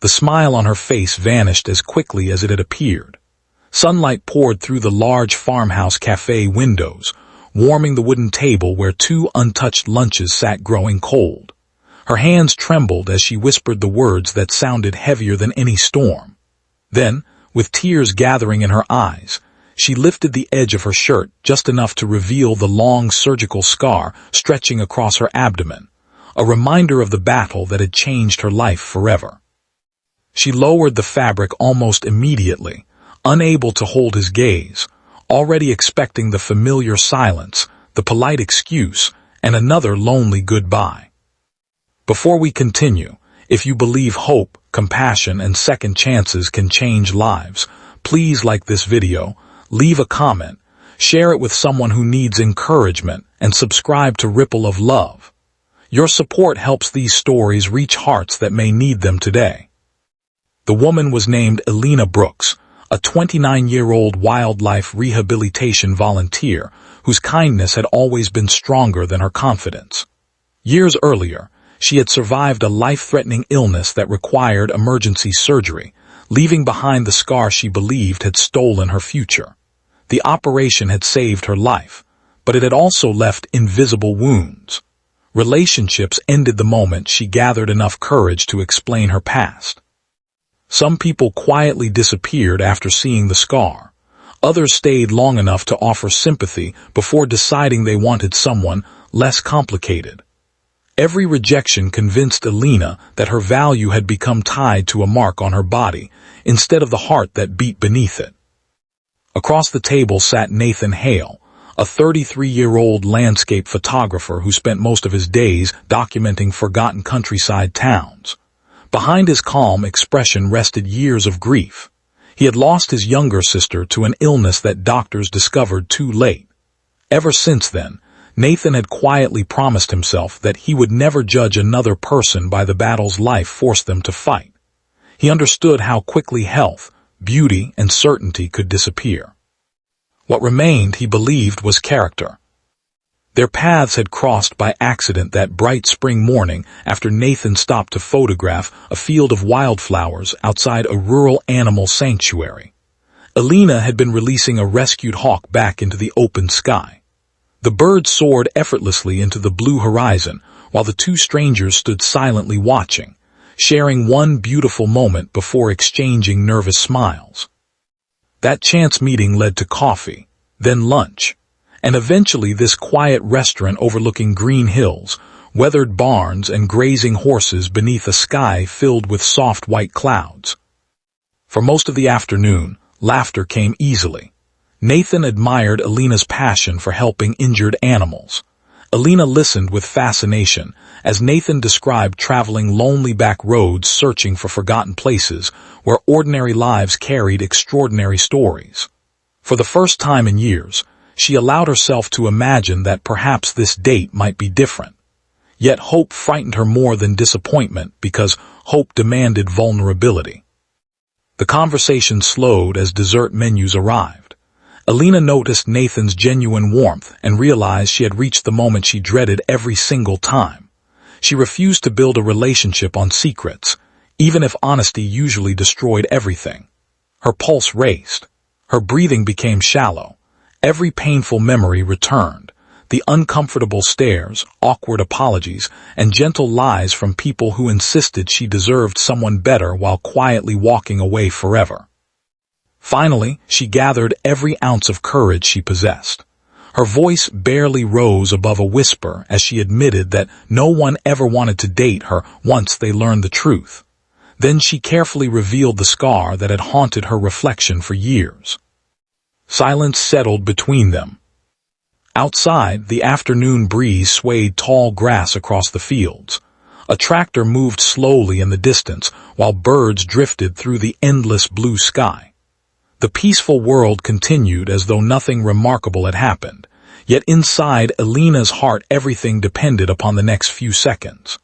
The smile on her face vanished as quickly as it had appeared. Sunlight poured through the large farmhouse cafe windows, warming the wooden table where two untouched lunches sat growing cold. Her hands trembled as she whispered the words that sounded heavier than any storm. Then, with tears gathering in her eyes, she lifted the edge of her shirt just enough to reveal the long surgical scar stretching across her abdomen, a reminder of the battle that had changed her life forever. She lowered the fabric almost immediately, unable to hold his gaze, already expecting the familiar silence, the polite excuse, and another lonely goodbye. Before we continue, if you believe hope, compassion, and second chances can change lives, please like this video, leave a comment, share it with someone who needs encouragement, and subscribe to Ripple of Love. Your support helps these stories reach hearts that may need them today. The woman was named Elena Brooks, a 29-year-old wildlife rehabilitation volunteer whose kindness had always been stronger than her confidence. Years earlier, she had survived a life-threatening illness that required emergency surgery, leaving behind the scar she believed had stolen her future. The operation had saved her life, but it had also left invisible wounds. Relationships ended the moment she gathered enough courage to explain her past. Some people quietly disappeared after seeing the scar. Others stayed long enough to offer sympathy before deciding they wanted someone less complicated. Every rejection convinced Elena that her value had become tied to a mark on her body, instead of the heart that beat beneath it. Across the table sat Nathan Hale, a 33-year-old landscape photographer who spent most of his days documenting forgotten countryside towns. Behind his calm expression rested years of grief. He had lost his younger sister to an illness that doctors discovered too late. Ever since then, Nathan had quietly promised himself that he would never judge another person by the battles life forced them to fight. He understood how quickly health, beauty, and certainty could disappear. What remained, he believed, was character. Their paths had crossed by accident that bright spring morning after Nathan stopped to photograph a field of wildflowers outside a rural animal sanctuary. Elena had been releasing a rescued hawk back into the open sky. The bird soared effortlessly into the blue horizon, while the two strangers stood silently watching, sharing one beautiful moment before exchanging nervous smiles. That chance meeting led to coffee, then lunch, and eventually this quiet restaurant overlooking green hills, weathered barns, and grazing horses beneath a sky filled with soft white clouds. For most of the afternoon, laughter came easily. Nathan admired Elena's passion for helping injured animals. Elena listened with fascination as Nathan described traveling lonely back roads searching for forgotten places where ordinary lives carried extraordinary stories. For the first time in years, she allowed herself to imagine that perhaps this date might be different. Yet hope frightened her more than disappointment because hope demanded vulnerability. The conversation slowed as dessert menus arrived. Elena noticed Nathan's genuine warmth and realized she had reached the moment she dreaded every single time. She refused to build a relationship on secrets, even if honesty usually destroyed everything. Her pulse raced. Her breathing became shallow. Every painful memory returned. The uncomfortable stares, awkward apologies, and gentle lies from people who insisted she deserved someone better while quietly walking away forever. Finally, she gathered every ounce of courage she possessed. Her voice barely rose above a whisper as she admitted that no one ever wanted to date her once they learned the truth. Then she carefully revealed the scar that had haunted her reflection for years. Silence settled between them. Outside, the afternoon breeze swayed tall grass across the fields. A tractor moved slowly in the distance while birds drifted through the endless blue sky. The peaceful world continued as though nothing remarkable had happened, yet inside Elena's heart everything depended upon the next few seconds.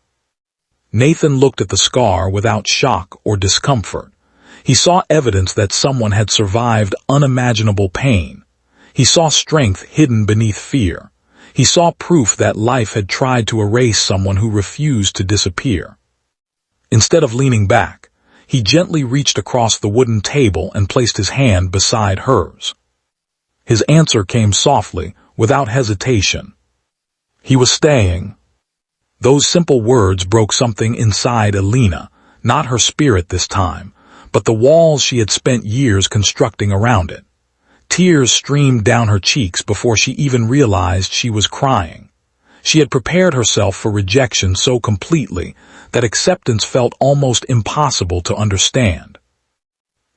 Nathan looked at the scar without shock or discomfort. He saw evidence that someone had survived unimaginable pain. He saw strength hidden beneath fear. He saw proof that life had tried to erase someone who refused to disappear. Instead of leaning back, He gently reached across the wooden table and placed his hand beside hers. His answer came softly, without hesitation. He was staying. Those simple words broke something inside Alina, not her spirit this time, but the walls she had spent years constructing around it. Tears streamed down her cheeks before she even realized she was crying. She had prepared herself for rejection so completely that acceptance felt almost impossible to understand.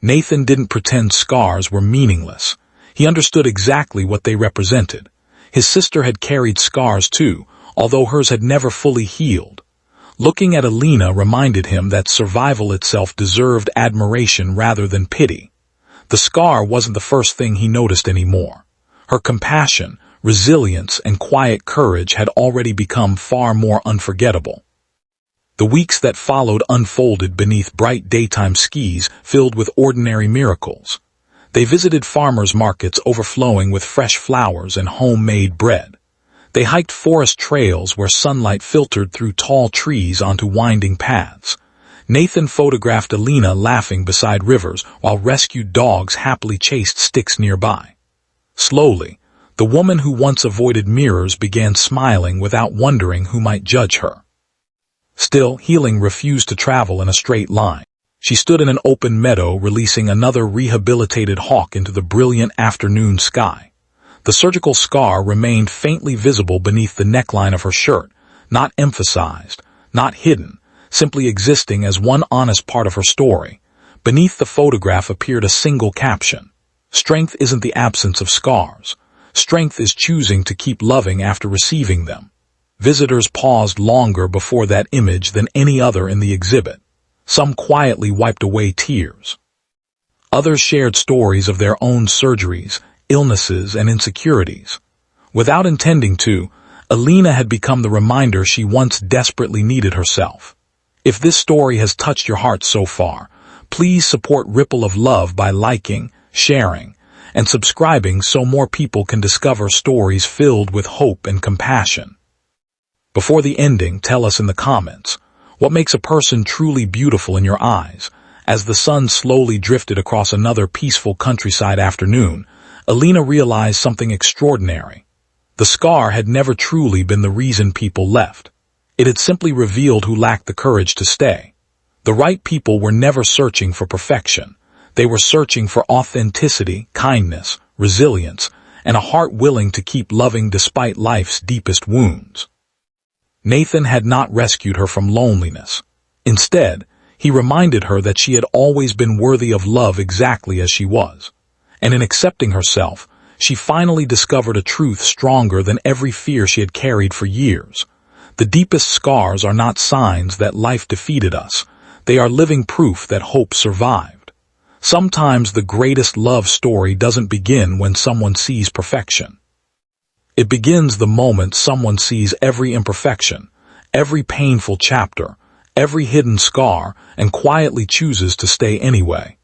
Nathan didn't pretend scars were meaningless. He understood exactly what they represented. His sister had carried scars too, although hers had never fully healed. Looking at Alina reminded him that survival itself deserved admiration rather than pity. The scar wasn't the first thing he noticed anymore. Her compassion, resilience, and quiet courage had already become far more unforgettable. The weeks that followed unfolded beneath bright daytime skies filled with ordinary miracles. They visited farmers' markets overflowing with fresh flowers and homemade bread. They hiked forest trails where sunlight filtered through tall trees onto winding paths. Nathan photographed Alina laughing beside rivers while rescued dogs happily chased sticks nearby. Slowly, the woman who once avoided mirrors began smiling without wondering who might judge her. Still, healing refused to travel in a straight line. She stood in an open meadow, releasing another rehabilitated hawk into the brilliant afternoon sky. The surgical scar remained faintly visible beneath the neckline of her shirt, not emphasized, not hidden, simply existing as one honest part of her story. Beneath the photograph appeared a single caption: "Strength isn't the absence of scars. Strength is choosing to keep loving after receiving them." Visitors paused longer before that image than any other in the exhibit. Some quietly wiped away tears. Others shared stories of their own surgeries, illnesses, and insecurities. Without intending to, Alina had become the reminder she once desperately needed herself. If this story has touched your heart so far, please support Ripple of Love by liking, sharing, and subscribing so more people can discover stories filled with hope and compassion. Before the ending, tell us in the comments, what makes a person truly beautiful in your eyes? As the sun slowly drifted across another peaceful countryside afternoon, Alina realized something extraordinary. The scar had never truly been the reason people left. It had simply revealed who lacked the courage to stay. The right people were never searching for perfection. They were searching for authenticity, kindness, resilience, and a heart willing to keep loving despite life's deepest wounds. Nathan had not rescued her from loneliness. Instead, he reminded her that she had always been worthy of love exactly as she was. And in accepting herself, she finally discovered a truth stronger than every fear she had carried for years. The deepest scars are not signs that life defeated us. They are living proof that hope survived. Sometimes the greatest love story doesn't begin when someone sees perfection. It begins the moment someone sees every imperfection, every painful chapter, every hidden scar, and quietly chooses to stay anyway.